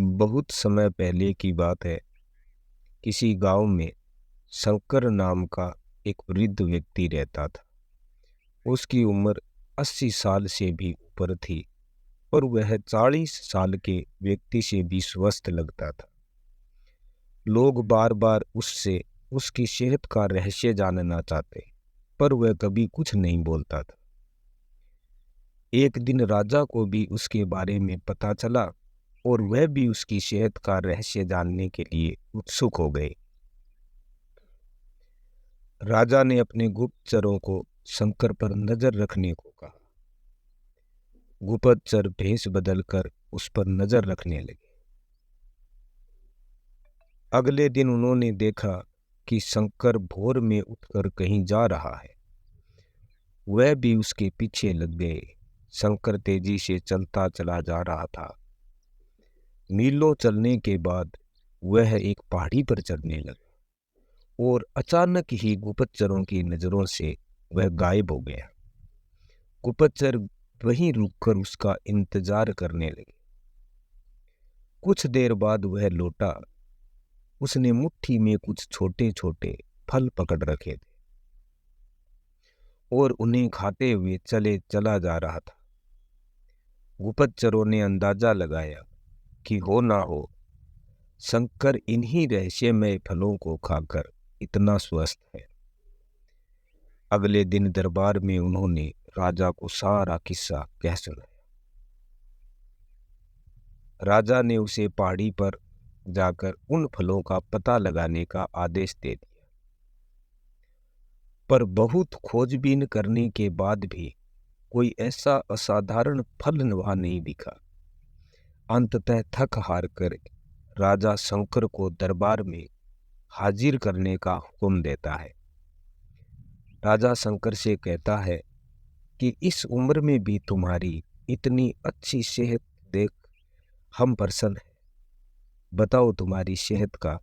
बहुत समय पहले की बात है। किसी गांव में शंकर नाम का एक वृद्ध व्यक्ति रहता था। उसकी उम्र 80 साल से भी ऊपर थी और वह 40 साल के व्यक्ति से भी स्वस्थ लगता था। लोग बार बार उससे उसकी सेहत का रहस्य जानना चाहते, पर वह कभी कुछ नहीं बोलता था। एक दिन राजा को भी उसके बारे में पता चला और वह भी उसकी सेहत का रहस्य जानने के लिए उत्सुक हो गए। राजा ने अपने गुप्तचरों को शंकर पर नजर रखने को कहा। गुप्तचर भेष बदलकर उस पर नजर रखने लगे। अगले दिन उन्होंने देखा कि शंकर भोर में उठकर कहीं जा रहा है। वह भी उसके पीछे लग गए। शंकर तेजी से चलता चला जा रहा था। मीलों चलने के बाद वह एक पहाड़ी पर चढ़ने लगा और अचानक ही गुप्तचरों की नजरों से वह गायब हो गया। गुप्तचर वहीं रुककर उसका इंतजार करने लगे। कुछ देर बाद वह लौटा। उसने मुट्ठी में कुछ छोटे छोटे फल पकड़ रखे थे और उन्हें खाते हुए चला जा रहा था। गुप्तचरों ने अंदाजा लगाया कि हो ना हो शंकर इन्हीं रहस्यमय फलों को खाकर इतना स्वस्थ है। अगले दिन दरबार में उन्होंने राजा को सारा किस्सा कह सुनाया। राजा ने उसे पहाड़ी पर जाकर उन फलों का पता लगाने का आदेश दे दिया, पर बहुत खोजबीन करने के बाद भी कोई ऐसा असाधारण फल वहां नहीं दिखा। अंततः थक हार कर राजा शंकर को दरबार में हाजिर करने का हुक्म देता है। राजा शंकर से कहता है कि इस उम्र में भी तुम्हारी इतनी अच्छी सेहत देख हम प्रसन्न हैं। बताओ तुम्हारी सेहत का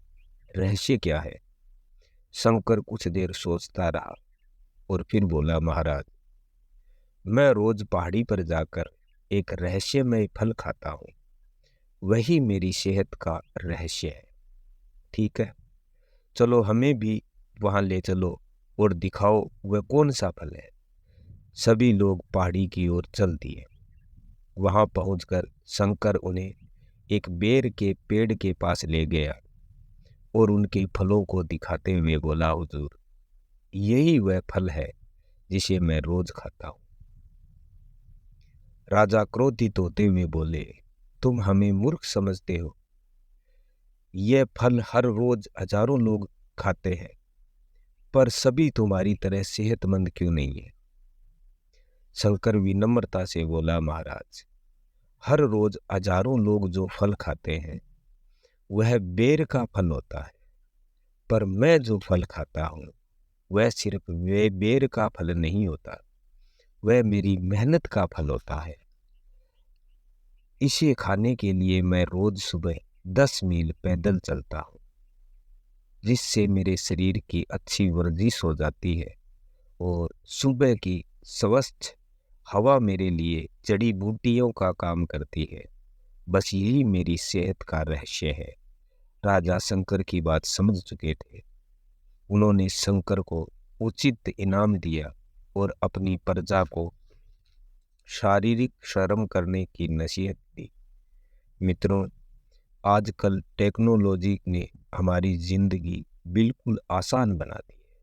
रहस्य क्या है। शंकर कुछ देर सोचता रहा और फिर बोला, महाराज, मैं रोज पहाड़ी पर जाकर एक रहस्यमय फल खाता हूँ। वही मेरी सेहत का रहस्य है। ठीक है, चलो हमें भी वहां ले चलो और दिखाओ वह कौन सा फल है। सभी लोग पहाड़ी की ओर चल दिए। वहां पहुंचकर शंकर उन्हें एक बेर के पेड़ के पास ले गया और उनके फलों को दिखाते हुए बोला, हुजूर, यही वह फल है जिसे मैं रोज खाता हूं। राजा क्रोधित होते हुए बोले, तुम हमें मूर्ख समझते हो। यह फल हर रोज हजारों लोग खाते हैं, पर सभी तुम्हारी तरह सेहतमंद क्यों नहीं है। शंकर विनम्रता से बोला, महाराज, हर रोज हजारों लोग जो फल खाते हैं वह बेर का फल होता है, पर मैं जो फल खाता हूं वह सिर्फ वे बेर का फल नहीं होता, वह मेरी मेहनत का फल होता है। इसे खाने के लिए मैं रोज सुबह 10 मील पैदल चलता हूँ, जिससे मेरे शरीर की अच्छी वर्जिश हो जाती है और सुबह की स्वच्छ हवा मेरे लिए जड़ी बूटियों का काम करती है। बस यही मेरी सेहत का रहस्य है। राजा शंकर की बात समझ चुके थे। उन्होंने शंकर को उचित इनाम दिया और अपनी प्रजा को शारीरिक श्रम करने की नसीहत दी। मित्रों, आजकल टेक्नोलॉजी ने हमारी जिंदगी बिल्कुल आसान बना दी है।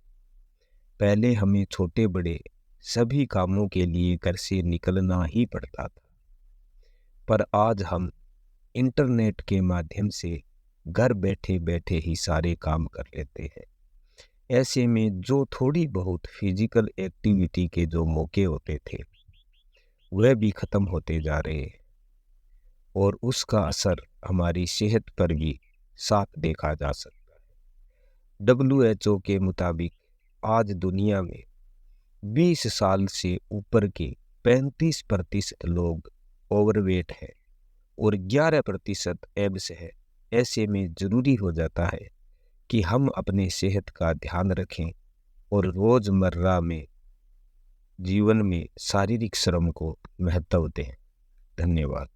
पहले हमें छोटे बड़े सभी कामों के लिए घर से निकलना ही पड़ता था, पर आज हम इंटरनेट के माध्यम से घर बैठे बैठे ही सारे काम कर लेते हैं। ऐसे में जो थोड़ी बहुत फिजिकल एक्टिविटी के जो मौके होते थे वह भी खत्म होते जा रहे हैं और उसका असर हमारी सेहत पर भी साफ देखा जा सकता है। WHO के मुताबिक आज दुनिया में 20 साल से ऊपर के 35% लोग ओवरवेट है और 11% एब्स है। ऐसे में जरूरी हो जाता है कि हम अपने सेहत का ध्यान रखें और रोजमर्रा में जीवन में शारीरिक श्रम को महत्व दें। धन्यवाद।